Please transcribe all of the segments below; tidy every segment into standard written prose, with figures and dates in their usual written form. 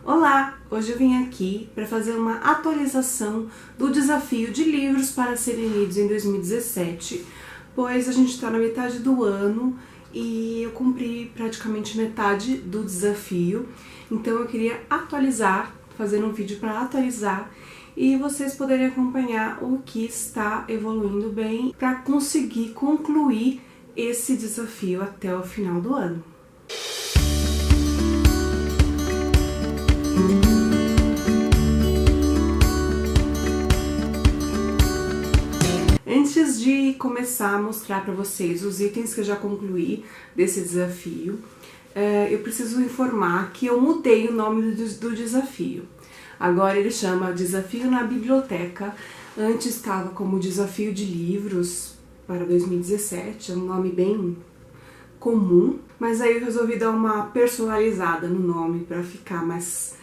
Olá! Hoje eu vim aqui para fazer uma atualização do desafio de livros para serem lidos em 2017, pois a gente está na metade do ano e eu cumpri praticamente metade do desafio, então eu queria atualizar, fazer um vídeo para atualizar e vocês poderem acompanhar o que está evoluindo bem para conseguir concluir esse desafio até o final do ano. Antes de começar a mostrar para vocês os itens que eu já concluí desse desafio, eu preciso informar que eu mudei o nome do desafio. Agora ele chama Desafio na Biblioteca, antes estava como Desafio de Livros para 2017, é um nome bem comum, mas aí eu resolvi dar uma personalizada no nome para ficar mais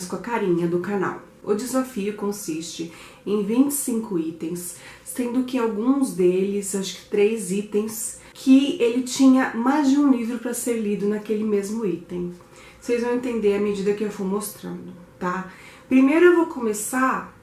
com a carinha do canal. O desafio consiste em 25 itens, sendo que alguns deles, acho que 3 itens, que ele tinha mais de um livro para ser lido naquele mesmo item. Vocês vão entender à medida que eu for mostrando, tá? Primeiro eu vou começar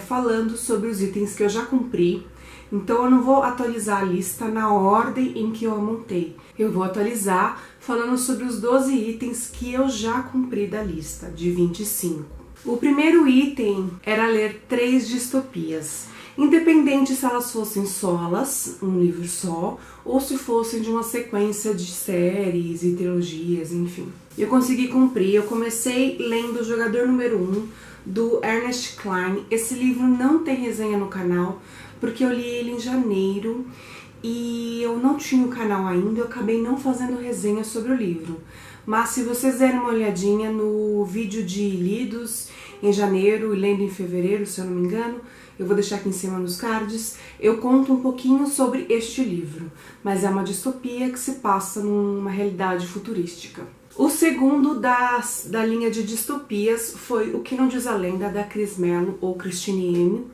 falando sobre os itens que eu já cumpri, então eu não vou atualizar a lista na ordem em que eu a montei. Eu vou atualizar falando sobre os 12 itens que eu já cumpri da lista, de 25. O primeiro item era ler 3 distopias, independente se elas fossem solas, um livro só, ou se fossem de uma sequência de séries e trilogias, enfim. Eu consegui cumprir, eu comecei lendo O Jogador Número 1, do Ernest Cline. Esse livro não tem resenha no canal, porque eu li ele em janeiro e eu não tinha o canal ainda, eu acabei não fazendo resenha sobre o livro. Mas se vocês derem uma olhadinha no vídeo de lidos em janeiro e lendo em fevereiro, se eu não me engano, eu vou deixar aqui em cima nos cards, eu conto um pouquinho sobre este livro, mas é uma distopia que se passa numa realidade futurística. O segundo da linha de distopias foi O Que Não Diz a Lenda, da Cris Mello, ou Christine M.,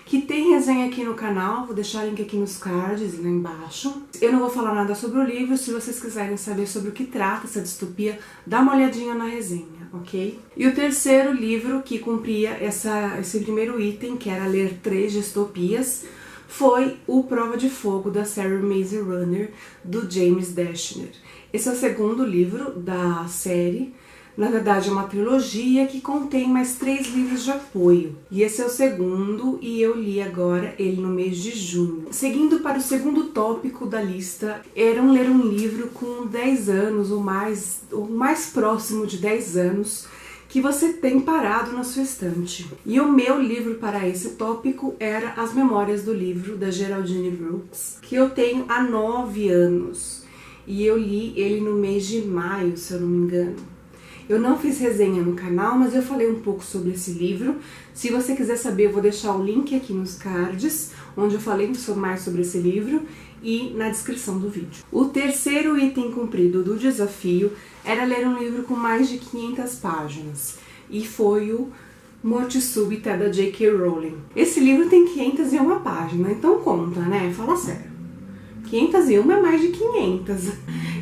que tem resenha aqui no canal, vou deixar o link aqui nos cards, lá embaixo. Eu não vou falar nada sobre o livro, se vocês quiserem saber sobre o que trata essa distopia, dá uma olhadinha na resenha, ok? E o terceiro livro que cumpria esse primeiro item, que era ler 3 distopias, foi O Prova de Fogo, da série Maze Runner, do James Dashner. Esse é o segundo livro da série. Na verdade é uma trilogia que contém mais 3 livros de apoio. E esse é o segundo e eu li agora ele no mês de junho. Seguindo para o segundo tópico da lista, era ler um livro com 10 anos ou mais próximo de 10 anos que você tem parado na sua estante. E o meu livro para esse tópico era As Memórias do Livro, da Geraldine Brooks, que eu tenho há 9 anos. E eu li ele no mês de maio, se eu não me engano. Eu não fiz resenha no canal, mas eu falei um pouco sobre esse livro. Se você quiser saber, eu vou deixar o link aqui nos cards, onde eu falei mais sobre esse livro, e na descrição do vídeo. O terceiro item cumprido do desafio era ler um livro com mais de 500 páginas, e foi o Morte Súbita, da J.K. Rowling. Esse livro tem 501 páginas, então conta, né? Fala sério. 501 é mais de 500.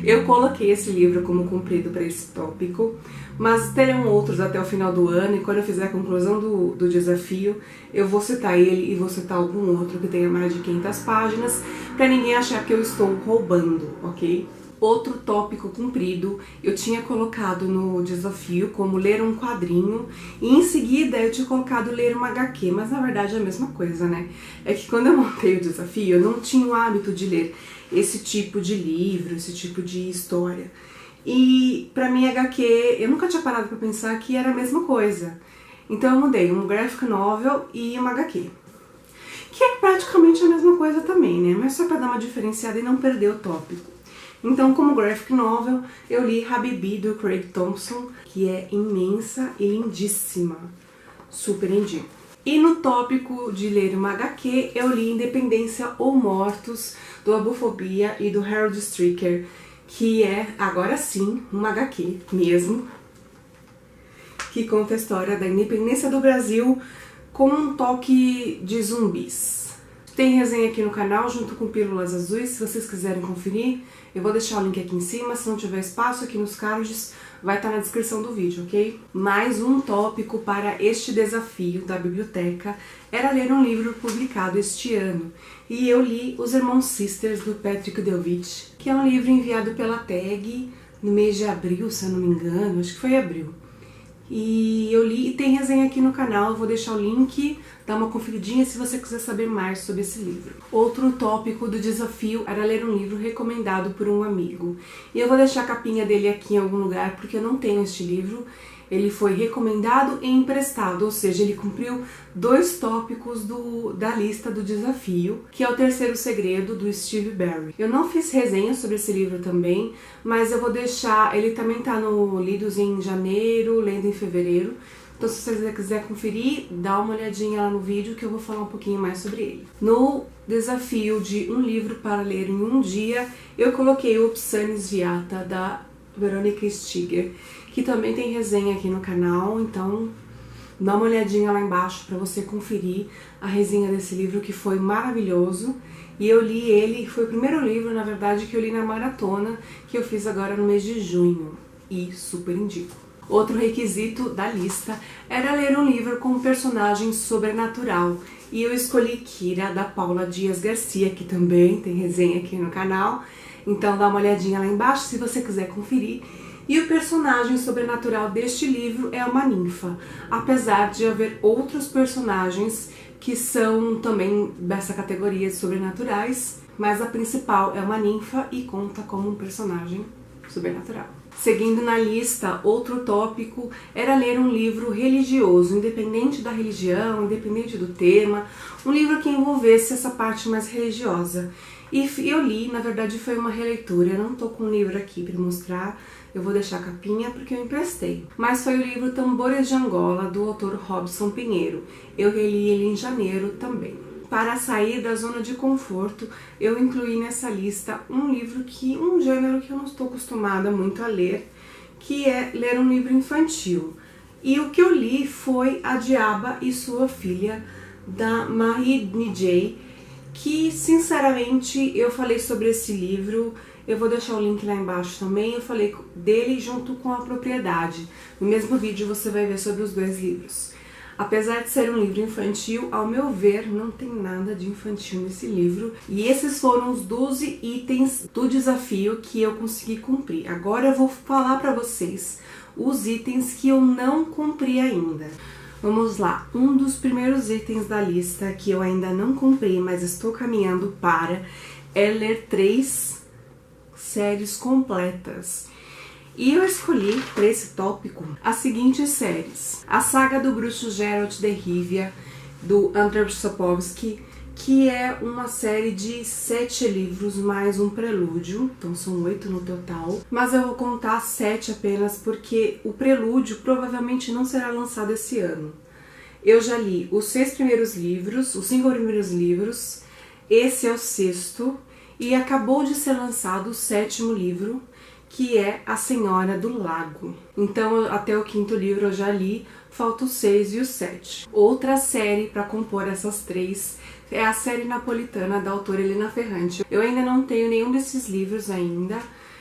Eu coloquei esse livro como cumprido para esse tópico, mas terão outros até o final do ano, e quando eu fizer a conclusão do desafio, eu vou citar ele e vou citar algum outro que tenha mais de 500 páginas, para ninguém achar que eu estou roubando, ok? Outro tópico cumprido eu tinha colocado no desafio como ler um quadrinho, e em seguida eu tinha colocado ler uma HQ, mas na verdade é a mesma coisa, né? É que quando eu montei o desafio eu não tinha o hábito de ler esse tipo de livro, esse tipo de história. E pra mim HQ, eu nunca tinha parado pra pensar que era a mesma coisa. Então eu mudei um graphic novel e uma HQ. Que é praticamente a mesma coisa também, né? Mas só pra dar uma diferenciada e não perder o tópico. Então, como graphic novel, eu li Habibi, do Craig Thompson, que é imensa e lindíssima. Super indico. E no tópico de ler uma HQ, eu li Independência ou Mortos, do Abufobia e do Harold Stricker, que é, agora sim, uma HQ mesmo, que conta a história da independência do Brasil com um toque de zumbis. Tem resenha aqui no canal junto com Pílulas Azuis, se vocês quiserem conferir. Eu vou deixar o link aqui em cima, se não tiver espaço aqui nos cards, vai estar na descrição do vídeo, ok? Mais um tópico para este desafio da biblioteca era ler um livro publicado este ano. E eu li Os Irmãos Sisters, do Patrick Dewitt, que é um livro enviado pela TAG no mês de abril, se eu não me engano, acho que foi abril. E eu li e tem resenha aqui no canal, eu vou deixar o link, dá uma conferidinha se você quiser saber mais sobre esse livro. Outro tópico do desafio era ler um livro recomendado por um amigo. E eu vou deixar a capinha dele aqui em algum lugar, porque eu não tenho este livro. Ele foi recomendado e emprestado, ou seja, ele cumpriu 2 tópicos da lista do desafio, que é O Terceiro Segredo, do Steve Berry. Eu não fiz resenha sobre esse livro também, mas eu vou deixar, ele também tá no Lidos em Janeiro, Lendo em Fevereiro. Então se você quiser conferir, dá uma olhadinha lá no vídeo que eu vou falar um pouquinho mais sobre ele. No desafio de um livro para ler em um dia, eu coloquei o Opsanis Viata, da Veronica Stiger, que também tem resenha aqui no canal, então dá uma olhadinha lá embaixo para você conferir a resenha desse livro, que foi maravilhoso. E eu li ele, foi o primeiro livro, na verdade, que eu li na maratona, que eu fiz agora no mês de junho, e super indico. Outro requisito da lista era ler um livro com um personagem sobrenatural, e eu escolhi Kira, da Paula Dias Garcia, que também tem resenha aqui no canal, então dá uma olhadinha lá embaixo se você quiser conferir. E o personagem sobrenatural deste livro é uma ninfa, apesar de haver outros personagens que são também dessa categoria de sobrenaturais, mas a principal é uma ninfa e conta como um personagem sobrenatural. Seguindo na lista, outro tópico era ler um livro religioso, independente da religião, independente do tema, um livro que envolvesse essa parte mais religiosa. E eu li, na verdade foi uma releitura, eu não tô com o livro aqui para mostrar, eu vou deixar a capinha porque eu emprestei. Mas foi o livro Tambores de Angola, do autor Robson Pinheiro. Eu reli ele em janeiro também. Para sair da zona de conforto, eu incluí nessa lista um gênero que eu não estou acostumada muito a ler, que é ler um livro infantil. E o que eu li foi A Diaba e Sua Filha, da Marie Nijay, que sinceramente eu falei sobre esse livro, eu vou deixar o link lá embaixo também, eu falei dele junto com A Propriedade. No mesmo vídeo você vai ver sobre os 2 livros. Apesar de ser um livro infantil, ao meu ver, não tem nada de infantil nesse livro. E esses foram os 12 itens do desafio que eu consegui cumprir. Agora eu vou falar para vocês os itens que eu não cumpri ainda. Vamos lá, um dos primeiros itens da lista que eu ainda não cumpri, mas estou caminhando para, é ler 3 séries completas. E eu escolhi para esse tópico as seguintes séries: A Saga do Bruxo Geralt de Rivia, do Andrzej Sapkowski, que é uma série de 7 livros mais um prelúdio, então são 8 no total, mas eu vou contar 7 apenas porque o prelúdio provavelmente não será lançado esse ano. Eu já li os 6 primeiros livros, os 5 primeiros livros, esse é o 6º, e acabou de ser lançado o 7º livro, que é A Senhora do Lago. Então até o 5º livro eu já li, falta o 6 e o 7. Outra série para compor essas 3 é a série napolitana da autora Elena Ferrante. Eu ainda não tenho nenhum desses livros ainda.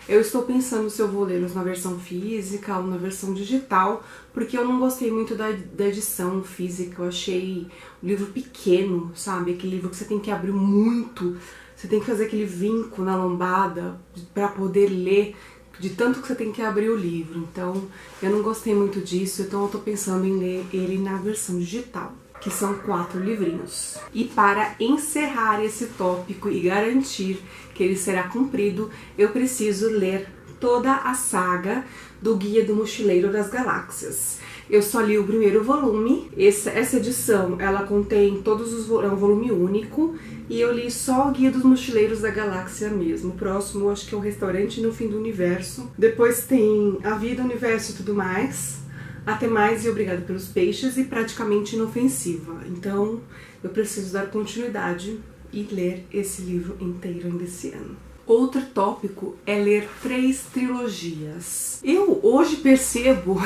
Eu estou pensando se eu vou lê-los na versão física ou na versão digital, porque eu não gostei muito da edição física. Eu achei o livro pequeno, sabe? Aquele livro que você tem que abrir muito, você tem que fazer aquele vinco na lombada para poder ler, de tanto que você tem que abrir o livro. Então eu não gostei muito disso, então eu tô pensando em ler ele na versão digital, que são 4 livrinhos. E para encerrar esse tópico e garantir que ele será cumprido, eu preciso ler toda a saga do Guia do Mochileiro das Galáxias. Eu só li o primeiro volume, essa edição ela contém todos os é um volume único, e eu li só o Guia dos Mochileiros da Galáxia mesmo. O próximo eu acho que é o Restaurante no Fim do Universo. Depois tem A Vida, o Universo e tudo mais. Até mais e obrigado pelos peixes e Praticamente Inofensiva. Então eu preciso dar continuidade e ler esse livro inteiro ainda esse ano. Outro tópico é ler 3 trilogias. Eu hoje percebo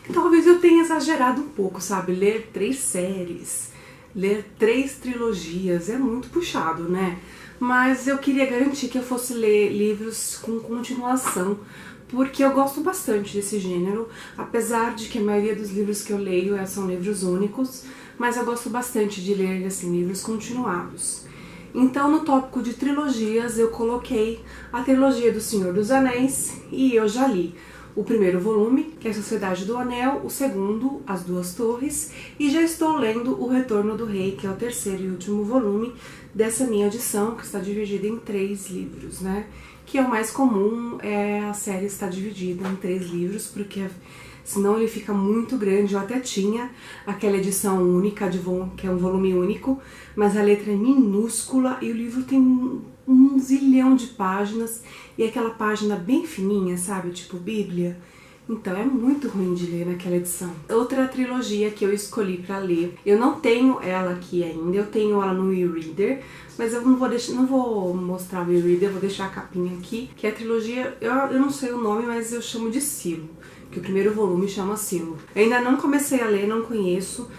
que talvez eu tenha exagerado um pouco, sabe? Ler 3 séries. ler 3 trilogias, é muito puxado, né? Mas eu queria garantir que eu fosse ler livros com continuação, porque eu gosto bastante desse gênero, apesar de que a maioria dos livros que eu leio são livros únicos, mas eu gosto bastante de ler assim, livros continuados. Então, no tópico de trilogias, eu coloquei a trilogia do Senhor dos Anéis, e eu já li o primeiro volume, que é a Sociedade do Anel, o segundo, As Duas Torres, e já estou lendo O Retorno do Rei, que é o terceiro e último volume dessa minha edição, que está dividida em 3 livros, né? Que é o mais comum, a série está dividida em 3 livros, porque senão ele fica muito grande. Eu até tinha aquela edição única, que é um volume único, mas a letra é minúscula e o livro tem um zilhão de páginas e aquela página bem fininha, sabe? Tipo Bíblia. Então é muito ruim de ler naquela edição. Outra trilogia que eu escolhi para ler, eu não tenho ela aqui ainda, eu tenho ela no e-reader, mas eu não vou mostrar o e-reader, vou deixar a capinha aqui, que é a trilogia, eu não sei o nome, mas eu chamo de Silo, que o primeiro volume chama Silo. Eu ainda não comecei a ler, não conheço.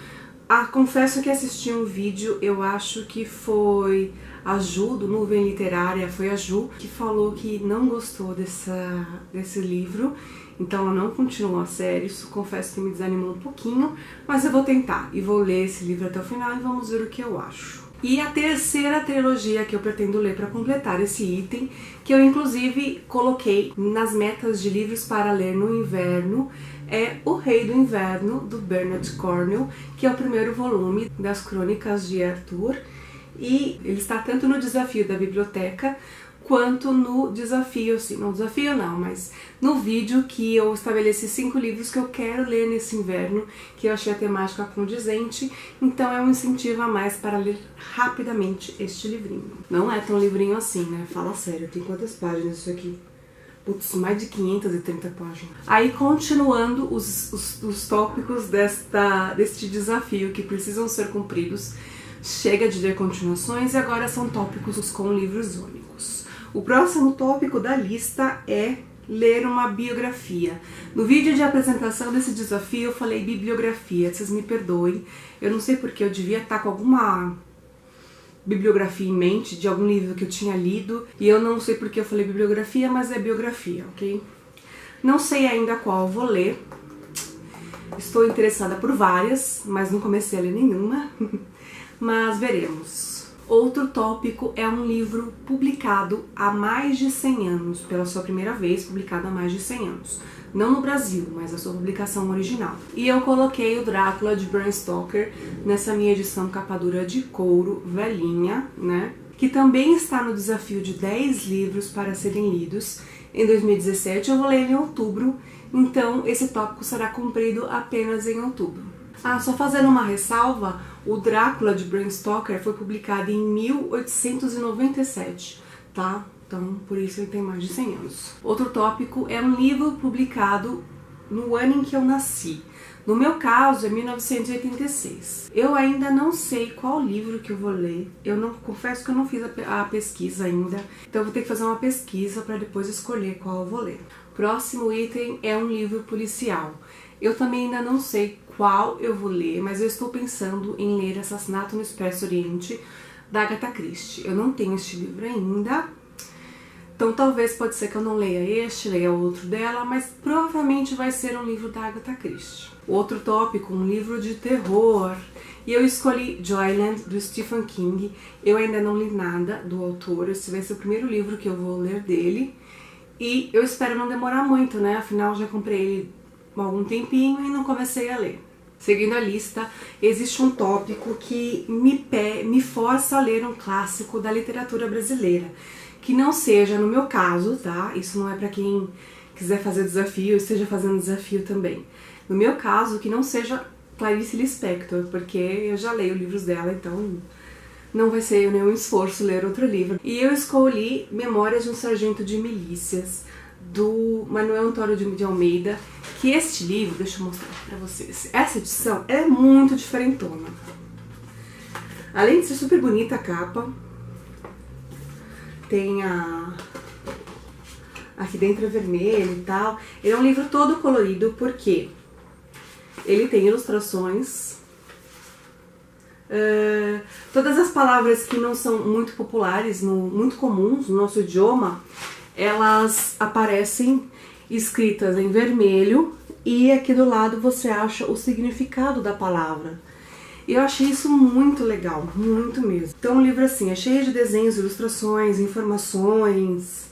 Confesso que assisti um vídeo, eu acho que foi a Ju, do Nuvem Literária, foi a Ju, que falou que não gostou desse livro, então ela não continuou a série. Isso confesso que me desanimou um pouquinho, mas eu vou tentar e vou ler esse livro até o final e vamos ver o que eu acho. E a terceira trilogia que eu pretendo ler para completar esse item, que eu inclusive coloquei nas metas de livros para ler no inverno, é O Rei do Inverno, do Bernard Cornwell, que é o primeiro volume das Crônicas de Arthur, e ele está tanto no desafio da biblioteca quanto no desafio, assim, não desafio não, mas no vídeo que eu estabeleci 5 livros que eu quero ler nesse inverno, que eu achei a temática condizente, então é um incentivo a mais para ler rapidamente este livrinho. Não é tão livrinho assim, né? Fala sério, tem quantas páginas isso aqui? Putz, mais de 530 páginas. Aí, continuando os tópicos deste desafio que precisam ser cumpridos, chega de ler continuações e agora são tópicos com livros únicos. O próximo tópico da lista é ler uma biografia. No vídeo de apresentação desse desafio eu falei bibliografia, vocês me perdoem, eu não sei porque eu devia estar com alguma bibliografia em mente de algum livro que eu tinha lido e eu não sei porque eu falei bibliografia, mas é biografia, ok? Não sei ainda qual eu vou ler, estou interessada por várias, mas não comecei a ler nenhuma, mas veremos. Outro tópico é um livro publicado há mais de 100 anos, pela sua primeira vez, publicado há mais de 100 anos. Não no Brasil, mas a sua publicação original. E eu coloquei o Drácula de Bram Stoker nessa minha edição capa dura de couro, velhinha, né? Que também está no desafio de 10 livros para serem lidos. Em 2017 eu vou ler em outubro, então esse tópico será cumprido apenas em outubro. Só fazendo uma ressalva, o Drácula de Bram Stoker foi publicado em 1897, tá? Então, por isso ele tem mais de 100 anos. Outro tópico é um livro publicado no ano em que eu nasci. No meu caso, é 1986. Eu ainda não sei qual livro que eu vou ler. Confesso que eu não fiz a pesquisa ainda. Então, eu vou ter que fazer uma pesquisa para depois escolher qual eu vou ler. Próximo item é um livro policial. Eu também ainda não sei qual eu vou ler, mas eu estou pensando em ler Assassinato no Expresso Oriente, da Agatha Christie. Eu não tenho este livro ainda, então talvez pode ser que eu não leia leia outro dela, mas provavelmente vai ser um livro da Agatha Christie. Outro tópico, um livro de terror. E eu escolhi Joyland, do Stephen King. Eu ainda não li nada do autor, esse vai ser o primeiro livro que eu vou ler dele. E eu espero não demorar muito, né? Afinal, já comprei ele há algum tempinho e não comecei a ler. Seguindo a lista, existe um tópico que me força a ler um clássico da literatura brasileira, que não seja, no meu caso, tá? Isso não é para quem quiser fazer desafio, esteja fazendo desafio também. No meu caso, que não seja Clarice Lispector, porque eu já leio livros dela, então não vai ser nenhum esforço ler outro livro. E eu escolhi Memórias de um Sargento de Milícias, do Manuel Antônio de Almeida, que este livro, deixa eu mostrar pra vocês, essa edição é muito diferentona. Além de ser super bonita a capa, tem aqui dentro é vermelho e tal. Ele é um livro todo colorido porque ele tem ilustrações Todas as palavras que não são muito populares, muito comuns no nosso idioma, elas aparecem escritas em vermelho e aqui do lado você acha o significado da palavra. E eu achei isso muito legal, muito mesmo. Então o livro assim é cheio de desenhos, ilustrações, informações,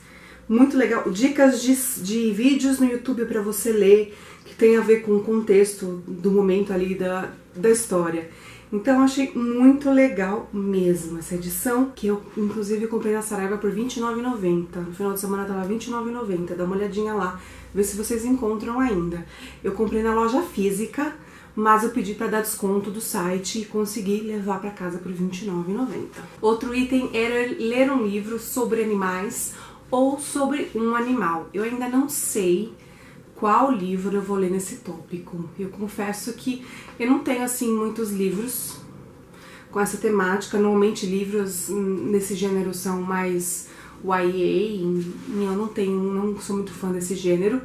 muito legal. Dicas de vídeos no YouTube para você ler, que tem a ver com o contexto do momento ali da história. Então eu achei muito legal mesmo essa edição, que eu inclusive comprei na Saraiva por R$29,90. No final de semana tava R$29,90, dá uma olhadinha lá, vê se vocês encontram ainda. Eu comprei na loja física, mas eu pedi para dar desconto do site e consegui levar para casa por R$29,90. Outro item era ler um livro sobre animais ou sobre um animal. Eu ainda não sei qual livro eu vou ler nesse tópico. Eu confesso que eu não tenho assim muitos livros com essa temática. Normalmente livros nesse gênero são mais YA, e eu não sou muito fã desse gênero,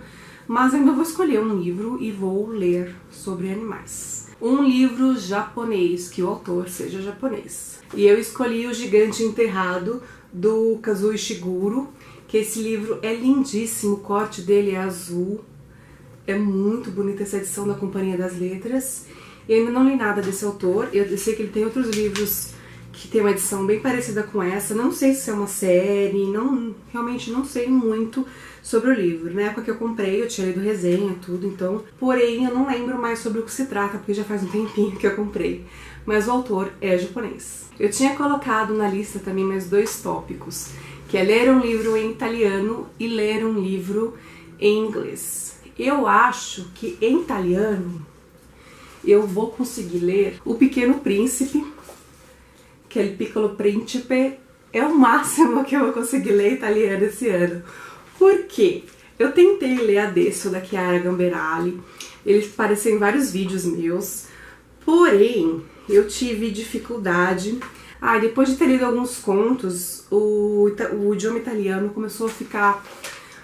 mas ainda vou escolher um livro e vou ler sobre animais. Um livro japonês, que o autor seja japonês. E eu escolhi O Gigante Enterrado, do Kazuo Ishiguro, que esse livro é lindíssimo, o corte dele é azul. É muito bonita essa edição da Companhia das Letras. Eu ainda não li nada desse autor. Eu sei que ele tem outros livros que tem uma edição bem parecida com essa. Não sei se é uma série, realmente não sei muito sobre o livro. Na época que eu comprei, eu tinha lido resenha, tudo, então... Porém, eu não lembro mais sobre o que se trata, porque já faz um tempinho que eu comprei. Mas o autor é japonês. Eu tinha colocado na lista também mais 2 tópicos, que é ler um livro em italiano e ler um livro em inglês. Eu acho que em italiano eu vou conseguir ler O Pequeno Príncipe, que é Il Piccolo Principe, é o máximo que eu vou conseguir ler italiano esse ano. Por quê? Eu tentei ler Adesso, da Chiara Gamberali, ele apareceu em vários vídeos meus, porém eu tive dificuldade. Depois de ter lido alguns contos, o idioma italiano começou a ficar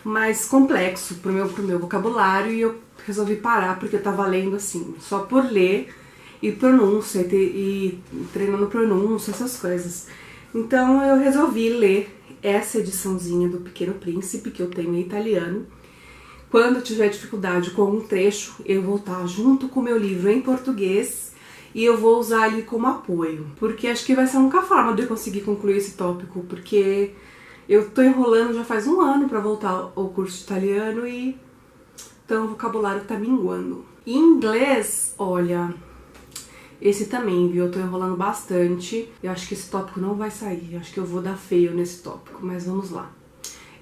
mais complexo pro meu vocabulário e eu resolvi parar, porque eu tava lendo assim, só por ler e pronúncia, e treinando pronúncia, essas coisas. Então eu resolvi ler essa ediçãozinha do Pequeno Príncipe, que eu tenho em italiano. Quando eu tiver dificuldade com um trecho, eu vou estar junto com o meu livro em português e eu vou usar ele como apoio, porque acho que vai ser a única forma de eu conseguir concluir esse tópico, porque eu tô enrolando já faz um ano pra voltar ao curso de italiano e então o vocabulário tá minguando. Em inglês, olha, esse também, viu? Eu tô enrolando bastante. Eu acho que esse tópico não vai sair. Eu acho que eu vou dar feio nesse tópico, mas vamos lá.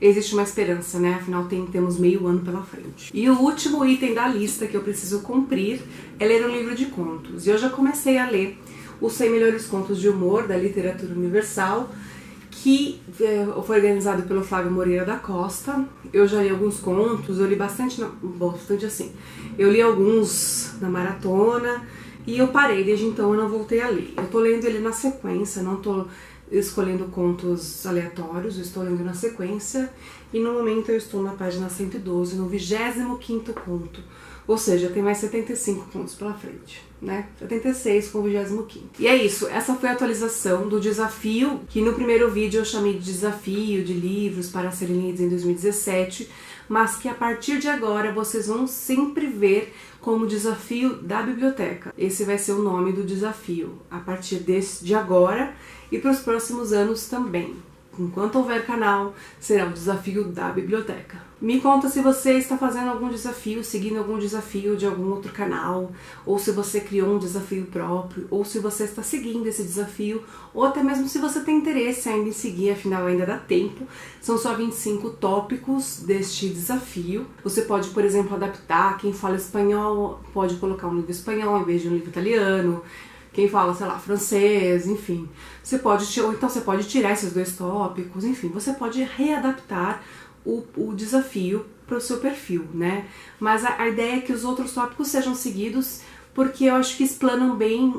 Existe uma esperança, né? Afinal, temos meio ano pela frente. E o último item da lista que eu preciso cumprir é ler um livro de contos. E eu já comecei a ler Os 100 Melhores Contos de Humor, da Literatura Universal, que foi organizado pelo Flávio Moreira da Costa. Eu já li alguns contos, eu li bastante assim. Eu li alguns na maratona e eu parei, desde então eu não voltei a ler. Eu tô lendo ele na sequência, não tô escolhendo contos aleatórios, eu estou lendo na sequência e no momento eu estou na página 112, no 25º conto. Ou seja, tem mais 75 contos pela frente, né? 76 com o 25º. E é isso, essa foi a atualização do desafio, que no primeiro vídeo eu chamei de desafio de livros para serem lidos em 2017, mas que a partir de agora vocês vão sempre ver como desafio da biblioteca. Esse vai ser o nome do desafio, a partir de agora e para os próximos anos também. Enquanto houver canal, será o desafio da biblioteca. Me conta se você está fazendo algum desafio, seguindo algum desafio de algum outro canal, ou se você criou um desafio próprio, ou se você está seguindo esse desafio, ou até mesmo se você tem interesse ainda em seguir, afinal ainda dá tempo. São só 25 tópicos deste desafio. Você pode, por exemplo, adaptar. Quem fala espanhol pode colocar um livro espanhol em vez de um livro italiano. Quem fala, sei lá, francês, enfim. Ou então você pode tirar esses 2 tópicos, enfim. Você pode readaptar o desafio para o seu perfil, né? Mas a ideia é que os outros tópicos sejam seguidos, porque eu acho que explanam bem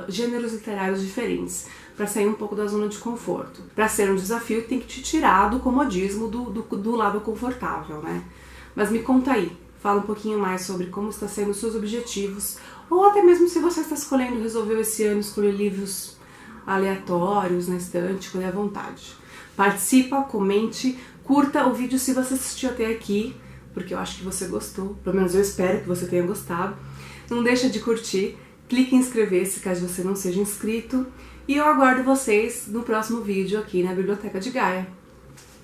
gêneros literários diferentes, para sair um pouco da zona de conforto. Para ser um desafio, tem que te tirar do comodismo do lado confortável, né? Mas me conta aí. fala um pouquinho mais sobre como está sendo os seus objetivos, ou até mesmo se você está escolhendo, resolveu esse ano escolher livros aleatórios na estante, escolher à vontade. Participa, comente, curta o vídeo se você assistiu até aqui, porque eu acho que você gostou, pelo menos eu espero que você tenha gostado. Não deixa de curtir, clique em inscrever-se caso você não seja inscrito, e eu aguardo vocês no próximo vídeo aqui na Biblioteca de Gaia.